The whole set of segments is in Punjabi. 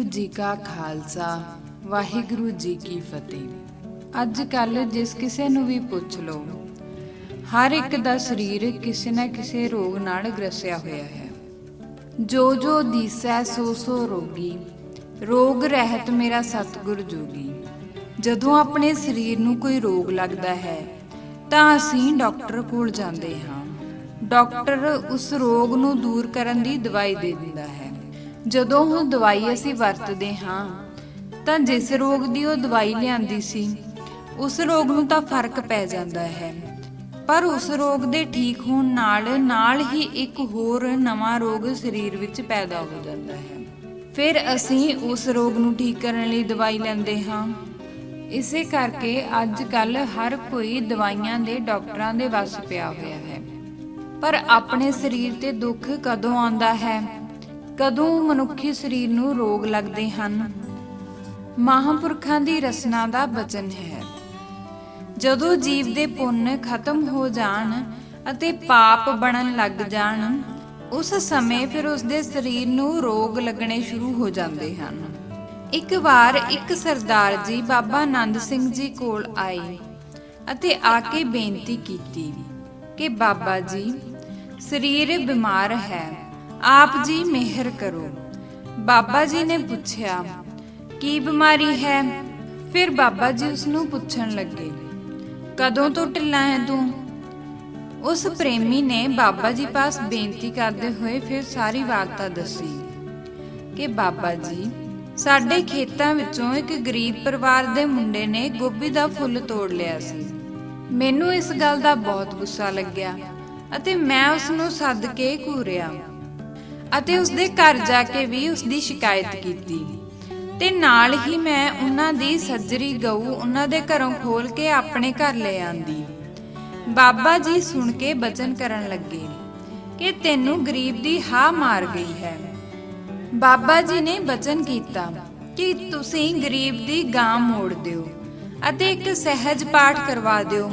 ਵਾਹਿਗੁਰੂ ਜੀ ਕਾ ਖਾਲਸਾ ਵਾਹਿਗੁਰੂ ਜੀ ਕੀ ਫਤਿਹ। ਅੱਜ ਕੱਲ੍ਹ ਜਿਸ ਕਿਸੇ ਨੂੰ ਵੀ ਪੁੱਛ ਲਓ, ਹਰ ਇੱਕ ਦਾ ਸਰੀਰ ਕਿਸੇ ਨਾ ਕਿਸੇ ਰੋਗ ਨਾਲ ਗ੍ਰਸਿਆ ਹੋਇਆ ਹੈ। ਜੋ ਜੋ ਦੀਸੈ ਸੋ ਸੋ ਰੋਗੀ, ਰੋਗ ਰਹਿਤ ਮੇਰਾ ਸਤਿਗੁਰ ਜੋਗੀ। ਜਦੋਂ ਆਪਣੇ ਸਰੀਰ ਨੂੰ ਕੋਈ ਰੋਗ ਲੱਗਦਾ ਹੈ ਤਾਂ ਅਸੀਂ ਡਾਕਟਰ ਕੋਲ ਜਾਂਦੇ ਹਾਂ। ਡਾਕਟਰ ਉਸ ਰੋਗ ਨੂੰ ਦੂਰ ਕਰਨ ਦੀ ਦਵਾਈ ਦੇ ਦਿੰਦਾ ਹੈ। ਜਦੋਂ ਉਹ ਦਵਾਈ ਅਸੀਂ ਵਰਤਦੇ ਹਾਂ ਤਾਂ ਜਿਸ ਰੋਗ ਦੀ ਉਹ ਦਵਾਈ ਲਿਆਂਦੀ ਸੀ ਉਸ ਰੋਗ ਨੂੰ ਤਾਂ ਫਰਕ ਪੈ ਜਾਂਦਾ ਹੈ, ਪਰ ਉਸ ਰੋਗ ਦੇ ਠੀਕ ਹੋਣ ਨਾਲ ਹੀ ਇੱਕ ਹੋਰ ਨਵਾਂ ਰੋਗ ਸਰੀਰ ਵਿੱਚ ਪੈਦਾ ਹੋ ਜਾਂਦਾ ਹੈ। ਫਿਰ ਅਸੀਂ ਉਸ ਰੋਗ ਨੂੰ ਠੀਕ ਕਰਨ ਲਈ ਦਵਾਈ ਲੈਂਦੇ ਹਾਂ। ਇਸੇ ਕਰਕੇ ਅੱਜ ਕੱਲ੍ਹ ਹਰ ਕੋਈ ਦਵਾਈਆਂ ਦੇ ਡਾਕਟਰਾਂ ਦੇ ਵੱਸ ਪਿਆ ਹੋਇਆ ਹੈ। ਪਰ ਆਪਣੇ ਸਰੀਰ ਤੇ ਦੁੱਖ ਕਦੋਂ ਆਉਂਦਾ ਹੈ, ਕਦੋਂ ਮਨੁੱਖੀ ਸਰੀਰ ਨੂੰ ਰੋਗ ਲੱਗਦੇ ਹਨ? ਮਹਾਂਪੁਰਖਾਂ ਦੀ ਰਚਨਾ ਦਾ ਬਚਨ ਹੈ, ਜਦੋਂ ਜੀਵ ਦੇ ਪੁੰਨ ਖਤਮ ਹੋ ਜਾਣ ਅਤੇ ਪਾਪ ਬਣਨ ਲੱਗ ਜਾਣ, ਉਸ ਸਮੇਂ ਫਿਰ ਉਸਦੇ ਸਰੀਰ ਨੂੰ ਰੋਗ ਲੱਗਣੇ ਸ਼ੁਰੂ ਹੋ ਜਾਂਦੇ ਹਨ। ਇੱਕ ਵਾਰ ਇੱਕ ਸਰਦਾਰ ਜੀ ਬਾਬਾ ਆਨੰਦ ਸਿੰਘ ਜੀ ਕੋਲ ਆਏ ਅਤੇ ਆ ਕੇ ਬੇਨਤੀ ਕੀਤੀ ਕਿ ਬਾਬਾ ਜੀ, ਸਰੀਰ ਬਿਮਾਰ ਹੈ, ਆਪ ਜੀ ਮਿਹਰ ਕਰੋ। ਬਾਬਾ ਜੀ ਨੇ ਪੁੱਛਿਆ, ਕੀ ਬਿਮਾਰੀ ਹੈ? ਫਿਰ ਬਾਬਾ ਜੀ ਉਸ ਨੂੰ ਪੁੱਛਣ ਲੱਗੇ, ਕਦੋਂ ਤੋਂ ਢਿੱਲਾ ਹੈ ਤੂੰ? ਉਸ ਪ੍ਰੇਮੀ ਨੇ ਬਾਬਾ ਜੀ ਪਾਸ ਬੇਨਤੀ ਕਰਦੇ ਹੋਏ ਫਿਰ ਸਾਰੀ ਵਾਰਤਾ ਦੱਸੀ ਕਿ ਬਾਬਾ ਜੀ, ਸਾਡੇ ਖੇਤਾਂ ਵਿੱਚੋਂ ਇੱਕ ਗਰੀਬ ਪਰਿਵਾਰ ਦੇ ਮੁੰਡੇ ਨੇ ਗੋਭੀ ਦਾ ਫੁੱਲ ਤੋੜ ਲਿਆ ਸੀ। ਮੈਨੂੰ ਇਸ ਗੱਲ ਦਾ ਬਹੁਤ ਗੁੱਸਾ ਲੱਗਿਆ ਅਤੇ ਮੈਂ ਉਸ ਨੂੰ ਸੱਦ ਕੇ ਘੂਰਿਆ ਅਤੇ ਉਸਦੇ ਘਰ ਜਾ ਕੇ ਵੀ ਉਸਦੀ ਸ਼ਿਕਾਇਤ ਕੀਤੀ ਤੇ ਨਾਲ ਹੀ ਮੈਂ ਉਹਨਾਂ ਦੀ ਸੱਜਰੀ ਗਊ ਉਹਨਾਂ ਦੇ ਘਰੋਂ ਖੋਲ ਕੇ ਆਪਣੇ ਘਰ ਲੈ ਆਂਦੀ। ਬਾਬਾ ਜੀ ਸੁਣ ਕੇ ਬਚਨ ਕਰਨ ਲੱਗੇ ਕਿ ਤੈਨੂੰ ਗਰੀਬ ਦੀ ਹਾ ਮਾਰ ਗਈ ਹੈ। ਬਾਬਾ ਜੀ ਨੇ ਬਚਨ ਕੀਤਾ ਕਿ ਤੁਸੀਂ ਗਰੀਬ ਦੀ ਗਾਂ ਮੋੜ ਦਿਓ ਅਤੇ ਇੱਕ ਸਹਿਜ ਪਾਠ ਕਰਵਾ ਦਿਓ,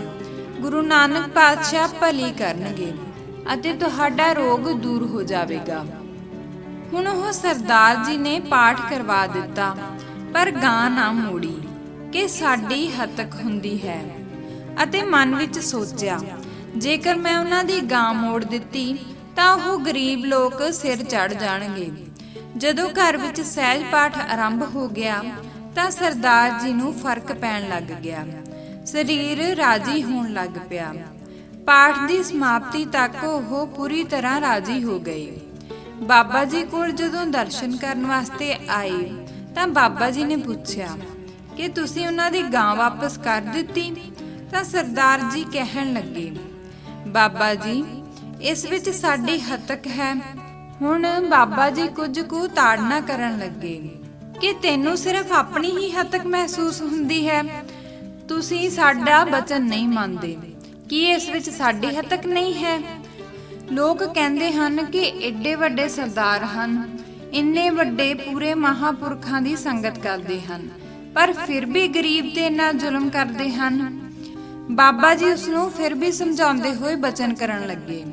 ਗੁਰੂ ਨਾਨਕ ਪਾਤਸ਼ਾਹ ਭਲੀ ਕਰਨਗੇ ਅਤੇ ਤੁਹਾਡਾ ਰੋਗ ਦੂਰ ਹੋ ਜਾਵੇਗਾ। ਹੁਣ ਉਹ ਸਰਦਾਰ ਜੀ ਨੇ ਪਾਠ ਕਰਵਾ ਦਿੱਤਾ, ਪਰ ਗਾਂ ਨਾ ਮੋੜੀ ਕਿ ਸਾਡੀ ਹੱਤਕ ਹੁੰਦੀ ਹੈ, ਅਤੇ ਮਨ ਵਿੱਚ ਸੋਚਿਆ, ਜੇਕਰ ਮੈਂ ਉਹਨਾਂ ਦੀ ਗਾਂ ਮੋੜ ਦਿੱਤੀ ਤਾਂ ਉਹ ਗਰੀਬ ਲੋਕ ਸਿਰ ਚੜ ਜਾਣਗੇ। ਜਦੋਂ ਘਰ ਵਿੱਚ ਸਹਿਜ ਪਾਠ ਆਰੰਭ ਹੋ ਗਿਆ ਤਾਂ ਸਰਦਾਰ ਜੀ ਨੂੰ ਫਰਕ ਪੈਣ ਲੱਗ ਗਿਆ, ਸਰੀਰ ਰਾਜੀ ਹੋਣ ਲੱਗ ਪਿਆ। ਪਾਠ ਦੀ ਸਮਾਪਤੀ ਤੱਕ ਉਹ ਪੂਰੀ ਤਰ੍ਹਾਂ ਰਾਜੀ ਹੋ ਗਏ। ਬਾਬਾ ਜੀ ਕੋਲ ਜਦੋਂ ਦਰਸ਼ਨ ਕਰਨ ਵਾਸਤੇ ਆਏ ਤਾਂ ਬਾਬਾ ਜੀ ਨੇ ਪੁੱਛਿਆ ਕਿ ਤੁਸੀਂ ਉਹਨਾਂ ਦੀ ਗਾਂ ਵਾਪਸ ਕਰ ਦਿੱਤੀ? ਤਾਂ ਸਰਦਾਰ ਜੀ ਕਹਿਣ ਲੱਗੇ, ਬਾਬਾ ਜੀ, ਇਸ ਵਿੱਚ ਸਾਡੀ ਹੱਤਕ ਹੈ। ਹੁਣ ਬਾਬਾ ਜੀ ਕੁਝ ਕੁ ਤਾੜਨਾ ਕਰਨ ਲੱਗੇ ਕਿ ਤੈਨੂੰ ਸਿਰਫ ਆਪਣੀ ਹੀ ਹੱਤਕ ਮਹਿਸੂਸ ਹੁੰਦੀ ਹੈ, ਤੁਸੀਂ ਸਾਡਾ ਬਚਨ ਨਹੀਂ ਮੰਨਦੇ। ਕੀ ਇਸ ਵਿੱਚ ਸਾਡੀ ਹੱਤਕ ਨਹੀਂ ਹੈ? ਲੋਕ ਕਹਿੰਦੇ ਹਨ ਕਿ ਏਡੇ ਵੱਡੇ ਸਰਦਾਰ ਹਨ, ਇੰਨੇ ਵੱਡੇ ਪੂਰੇ ਮਹਾਂਪੁਰਖਾਂ ਦੀ ਸੰਗਤ ਕਰਦੇ ਹਨ, ਪਰ ਫਿਰ ਵੀ ਗਰੀਬ ਤੇ ਇੰਨਾ ਜ਼ੁਲਮ ਕਰਦੇ ਹਨ। ਬਾਬਾ ਜੀ ਉਸ ਨੂੰ ਫਿਰ ਵੀ ਸਮਝਾਉਂਦੇ ਹੋਏ ਬਚਨ ਕਰਨ ਲੱਗੇ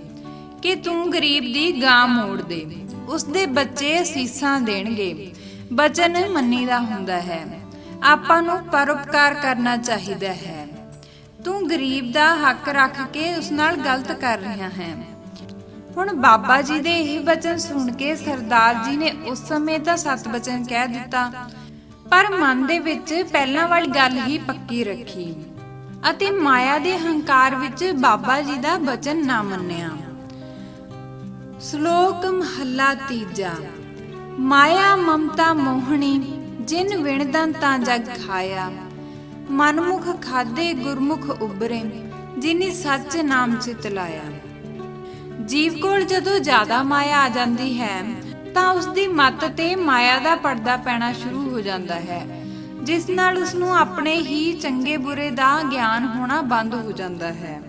ਕਿ ਤੂੰ ਗਰੀਬ ਦੀ ਗਾਂ ਮੋੜ ਦੇ, ਉਸਦੇ ਬੱਚੇ ਅਸੀਸਾਂ ਦੇਣਗੇ। ਬਚਨ ਮੰਨੀਦਾ ਹੁੰਦਾ ਹੈ, ਆਪਾਂ ਨੂੰ ਪਰਉਪਕਾਰ ਕਰਨਾ ਚਾਹੀਦਾ ਹੈ। ਤੂੰ ਗਰੀਬ ਦਾ ਹੱਕ ਰੱਖ ਕੇ ਉਸ ਨਾਲ ਗਲਤ ਕਰ ਰਿਹਾ ਹੈ। ਹੁਣ ਬਾਬਾ ਜੀ ਦੇ ਇਹ ਬਚਨ ਸੁਣ ਕੇ ਸਰਦਾਰ ਜੀ ਨੇ ਉਸ ਸਮੇਂ ਤਾਂ ਸਤ ਬਚਨ ਕਹਿ ਦਿੱਤਾ, ਪਰ ਮਨ ਦੇ ਵਿੱਚ ਪਹਿਲਾਂ ਵਾਲੀ ਗੱਲ ਹੀ ਪੱਕੀ ਰੱਖੀ ਅਤੇ ਮਾਇਆ ਦੇ ਹੰਕਾਰ ਵਿੱਚ ਬਾਬਾ ਜੀ ਦਾ ਬਚਨ ਨਾ ਮੰਨਿਆ। ਸ਼ਲੋਕ ਮਹੱਲਾ ਤੀਜਾ। ਮਾਇਆ ਮਮਤਾ ਮੋਹਣੀ, ਜਿਨ ਵਿਣਦਨ ਤਾਂ ਜਗ ਖਾਇਆ। ਮਨਮੁਖ ਖਾਦੇ ਗੁਰਮੁਖ ਉਬਰੇ, ਜਿਨੀ ਸੱਚ ਨਾਮ ਚਿਤ ਲਾਇਆ। ਜੀਵ ਕੋਲ ਜਦੋਂ ਜ਼ਿਆਦਾ ਮਾਇਆ ਆ ਜਾਂਦੀ ਹੈ ਤਾਂ ਉਸਦੀ ਮੱਤ ਤੇ ਮਾਇਆ ਦਾ ਪਰਦਾ ਪੈਣਾ ਸ਼ੁਰੂ ਹੋ ਜਾਂਦਾ ਹੈ, ਜਿਸ ਨਾਲ ਉਸਨੂੰ ਆਪਣੇ ਹੀ ਚੰਗੇ ਬੁਰੇ ਦਾ ਗਿਆਨ ਹੋਣਾ ਬੰਦ ਹੋ ਜਾਂਦਾ ਹੈ।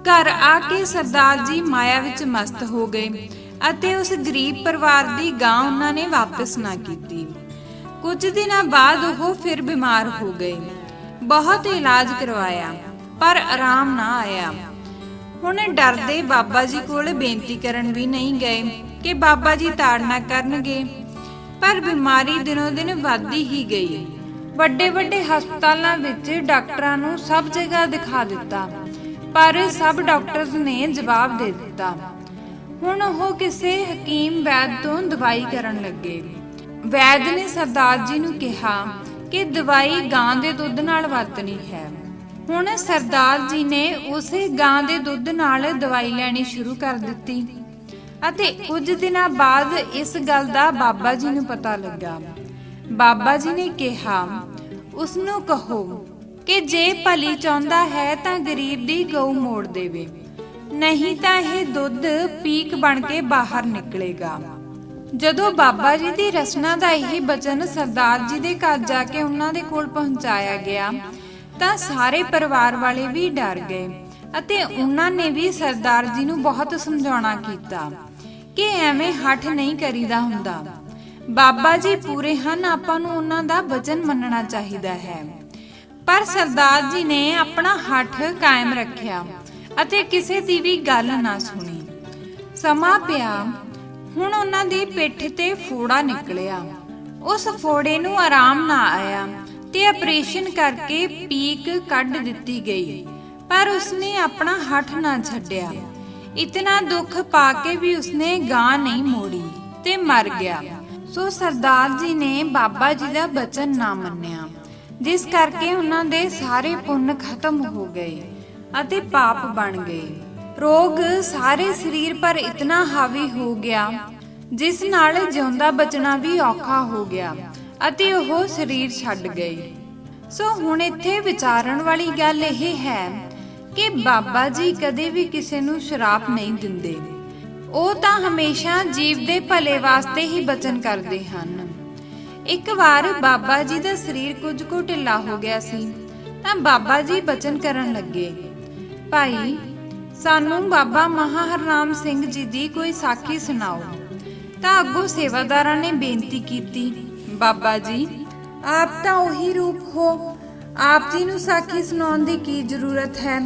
ਘਰ ਆ ਕੇ ਸਰਦਾਰ ਜੀ ਮਾਇਆ ਵਿੱਚ ਮਸਤ ਹੋ ਗਏ ਅਤੇ ਉਸ ਗਰੀਬ ਪਰਿਵਾਰ ਦੀ ਗਾਂ ਉਹਨਾਂ ਨੇ ਵਾਪਸ ਨਾ ਕੀਤੀ। ਕੁਝ ਦਿਨਾਂ ਬਾਅਦ ਉਹ ਫਿਰ ਬਿਮਾਰ ਹੋ ਗਏ। ਬਹੁਤ ਇਲਾਜ ਕਰਵਾਇਆ ਪਰ ਆਰਾਮ ਨਾ ਆਇਆ। ਹੁਣ ਡਰਦੇ ਬਾਬਾ ਜੀ ਕੋਲ ਬੇਨਤੀ ਕਰਨ ਵੀ ਨਹੀਂ ਗਏ ਕਿ ਬਾਬਾ ਜੀ ਤਾੜਨਾ ਕਰਨਗੇ। ਪਰ ਬਿਮਾਰੀ ਦਿਨੋਂ ਦਿਨ ਵੱਧਦੀ ਹੀ ਗਈ। ਵੱਡੇ ਵੱਡੇ ਹਸਪਤਾਲਾਂ ਵਿੱਚ ਡਾਕਟਰਾਂ ਨੂੰ ਸਭ ਜਗ੍ਹਾ ਦਿਖਾ ਦਿੱਤਾ, ਪਰ ਸਭ ਡਾਕਟਰਸ ਨੇ ਜਵਾਬ ਦੇ ਦਿੱਤਾ। ਹੁਣ ਉਹ ਕਿਸੇ ਹਕੀਮ ਵੈਦ ਤੋਂ ਦਵਾਈ ਕਰਨ ਲੱਗੇ। ਵੈਦ ਨੇ ਸਰਦਾਰ ਜੀ ਨੂੰ ਕਿਹਾ ਕਿ ਦਵਾਈ ਗਾਂ ਦੇ ਦੁੱਧ ਨਾਲ ਵਰਤਣੀ ਹੈ। ਹੁਣ ਸਰਦਾਰ ਜੀ ਨੇ ਉਸੇ ਗਾਂ ਦੇ ਦੁੱਧ ਨਾਲ ਦਵਾਈ ਲੈਣੀ ਸ਼ੁਰੂ ਕਰ ਦਿੱਤੀ ਅਤੇ ਕੁਝ ਦਿਨਾਂ ਬਾਅਦ ਇਸ ਗੱਲ ਦਾ ਬਾਬਾ ਜੀ ਨੂੰ ਪਤਾ ਲੱਗਾ। ਬਾਬਾ ਜੀ ਨੇ ਕਿਹਾ, ਉਸ ਨੂੰ ਕਹੋ ਕਿ ਜੇ ਭਲੀ ਚਾਹੁੰਦਾ ਹੈ ਤਾਂ ਗਰੀਬ ਦੀ ਗਊ ਮੋੜ ਦੇਵੇ, ਨਹੀਂ ਤਾਂ ਇਹ ਦੁੱਧ ਪੀਕ ਬਣ ਕੇ ਬਾਹਰ ਨਿਕਲੇਗਾ। ਜਦੋਂ ਬਾਬਾ ਜੀ ਦੀ ਰਚਨਾ ਦਾ ਇਹ ਬਚਨ ਸਰਦਾਰ ਜੀ ਦੇ ਘਰ ਜਾ ਕੇ ਉਹਨਾਂ ਦੇ ਕੋਲ ਪਹੁੰਚਾਇਆ ਗਿਆ ਤਾਂ ਸਾਰੇ ਪਰਿਵਾਰ ਵਾਲੇ ਵੀ ਡਰ ਗਏ ਅਤੇ ਉਹਨਾਂ ਨੇ ਵੀ ਸਰਦਾਰ ਜੀ ਨੂੰ ਬਹੁਤ ਸਮਝਾਉਣਾ ਕੀਤਾ ਕਿ ਐਵੇਂ ਹੱਠ ਨਹੀਂ ਕਰੀਦਾ ਹੁੰਦਾ। ਬਾਬਾ ਜੀ ਪੂਰੇ ਹਨ, ਆਪਾਂ ਨੂੰ ਉਹਨਾਂ ਦਾ ਬਚਨ ਮੰਨਣਾ ਚਾਹੀਦਾ ਹੈ। ਪਰ ਸਰਦਾਰ ਜੀ ਨੇ ਆਪਣਾ ਹੱਠ ਕਾਇਮ ਰੱਖਿਆ ਅਤੇ ਕਿਸੇ ਦੀ ਵੀ ਗੱਲ ਨਾ ਸੁਣੀ। ਸਮਾਂ ਪਿਆ, ਹੁਣ ਉਹਨਾਂ ਦੀ ਪਿੱਠ ਤੇ ਫੋੜਾ ਨਿਕਲਿਆ। ਉਸ ਫੋੜੇ ਨੂੰ ਆਰਾਮ ਨਾ ਆਇਆ ਤੇ ਆਪਰੇਸ਼ਨ ਕਰਕੇ ਪੀਕ ਕੱਢ ਦਿੱਤੀ ਗਈ, ਪਰ ਉਸਨੇ ਆਪਣਾ ਹੱਠ ਨਾ ਛੱਡਿਆ। ਇਤਨਾ ਦੁੱਖ ਪਾ ਕੇ ਵੀ ਉਸਨੇ ਗਾਂ ਨਹੀਂ ਮੋੜੀ ਤੇ ਮਰ ਗਿਆ। ਸੋ ਸਰਦਾਰ ਜੀ ਨੇ ਬਾਬਾ ਜੀ ਦਾ ਬਚਨ ਨਾ ਮੰਨਿਆ, ਜਿਸ ਕਰਕੇ ਉਹਨਾਂ ਦੇ ਸਾਰੇ ਪੁੰਨ ਖਤਮ ਹੋ ਗਏ ਅਤੇ ਪਾਪ ਬਣ ਗਏ। ਰੋਗ ਸਾਰੇ ਸਰੀਰ ਪਰ ਇਤਨਾ ਹਾਵੀ ਹੋ ਗਿਆ, ਜਿਸ ਨਾਲ ਜਿਉਂਦਾ ਬਚਣਾ ਵੀ ਔਖਾ ਹੋ ਗਿਆ ਅਤੇ ਉਹ ਸਰੀਰ ਛੱਡ ਗਏ। ਸੋ ਹੁਣ ਇੱਥੇ ਵਿਚਾਰਨ ਵਾਲੀ ਗੱਲ ਇਹ ਹੈ ਕਿ ਬਾਬਾ ਜੀ ਕਦੇ ਵੀ ਕਿਸੇ ਨੂੰ ਸ਼ਰਾਪ ਨਹੀਂ ਦਿੰਦੇ। ਉਹ ਤਾਂ ਹਮੇਸ਼ਾ ਜੀਵ ਦੇ ਭਲੇ ਵਾਸਤੇ ਹੀ ਬਚਨ ਕਰਦੇ ਹਨ। ਇੱਕ ਵਾਰ ਬਾਬਾ ਜੀ ਦਾ ਸਰੀਰ ਕੁਝ ਕੁ ਢਿੱਲਾ ਹੋ ਗਿਆ ਸੀ ਤਾਂ ਬਾਬਾ ਜੀ ਬਚਨ ਕਰਨ ਲੱਗੇ, ਭਾਈ ਸਾਨੂੰ ਬਾਬਾ ਮਹਾਹਰਨਾਮ ਸਿੰਘ ਜੀ ਦੀ ਕੋਈ ਸਾਖੀ ਸੁਣਾਓ। ਤਾਂ ਅੱਗੋਂ ਸੇਵਾਦਾਰਾਂ ਨੇ ਬੇਨਤੀ ਕੀਤੀ, ਬਾਬਾ ਜੀ ਆਪ ਤਾਂ ਉਹੀ ਰੂਪ ਹੋ, ਆਪ ਜੀ ਨੂੰ ਸਾਖੀ ਸੁਣਾਉਣ ਦੀ ਕੀ ਜ਼ਰੂਰਤ ਹੈ।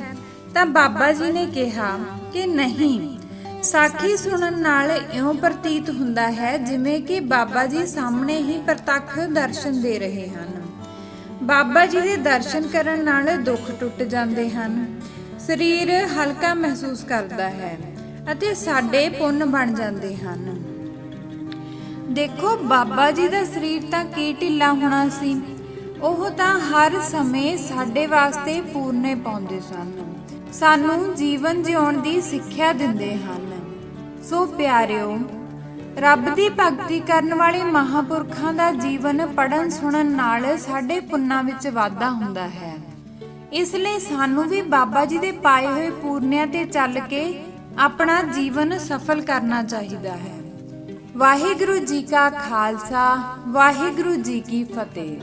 ਤਾਂ ਬਾਬਾ ਜੀ ਨੇ ਕਿਹਾ ਕਿ ਨਹੀਂ, ਸਾਖੀ ਸੁਣਨ ਨਾਲ ਇਉਂ ਪ੍ਰਤੀਤ ਹੁੰਦਾ ਹੈ ਜਿਵੇਂ ਕਿ ਬਾਬਾ ਜੀ ਸਾਹਮਣੇ ਹੀ ਪ੍ਰਤੱਖ ਦਰਸ਼ਨ ਦੇ ਰਹੇ ਹਨ। ਬਾਬਾ ਜੀ ਦੇ ਦਰਸ਼ਨ ਕਰਨ ਨਾਲ ਦੁੱਖ ਟੁੱਟ ਜਾਂਦੇ ਹਨ, ਸਰੀਰ ਹਲਕਾ ਮਹਿਸੂਸ ਕਰਦਾ ਹੈ ਅਤੇ ਸਾਡੇ ਪੁੰਨ ਬਣ ਜਾਂਦੇ ਹਨ। ਦੇਖੋ ਬਾਬਾ ਜੀ ਦਾ ਸਰੀਰ ਤਾਂ ਕੀ ਢਿੱਲਾ ਹੋਣਾ ਸੀ, ਉਹ ਤਾਂ ਹਰ ਸਮੇਂ ਸਾਡੇ ਵਾਸਤੇ ਪੂਰਨੇ ਪਾਉਂਦੇ ਸਨ, ਸਾਨੂੰ ਜੀਵਨ ਜਿਉਣ ਦੀ ਸਿੱਖਿਆ ਦਿੰਦੇ ਹਨ। ਸੋ ਪਿਆਰਿਓ, ਰੱਬ ਦੀ ਭਗਤੀ ਕਰਨ ਵਾਲੇ ਮਹਾਂਪੁਰਖਾਂ ਦਾ ਜੀਵਨ ਪੜ੍ਹਨ ਸੁਣਨ ਨਾਲ ਸਾਡੇ ਪੁੰਨਾਂ ਵਿੱਚ ਵਾਧਾ ਹੁੰਦਾ ਹੈ। ਇਸ ਲਈ ਸਾਨੂੰ ਵੀ ਬਾਬਾ ਜੀ ਦੇ ਪਾਏ ਹੋਏ ਪੂਰਨਿਆਂ ਤੇ ਚੱਲ ਕੇ ਆਪਣਾ ਜੀਵਨ ਸਫਲ ਕਰਨਾ ਚਾਹੀਦਾ ਹੈ। ਵਾਹਿਗੁਰੂ ਜੀ ਕਾ ਖਾਲਸਾ, ਵਾਹਿਗੁਰੂ ਜੀ ਕੀ ਫਤਿਹ।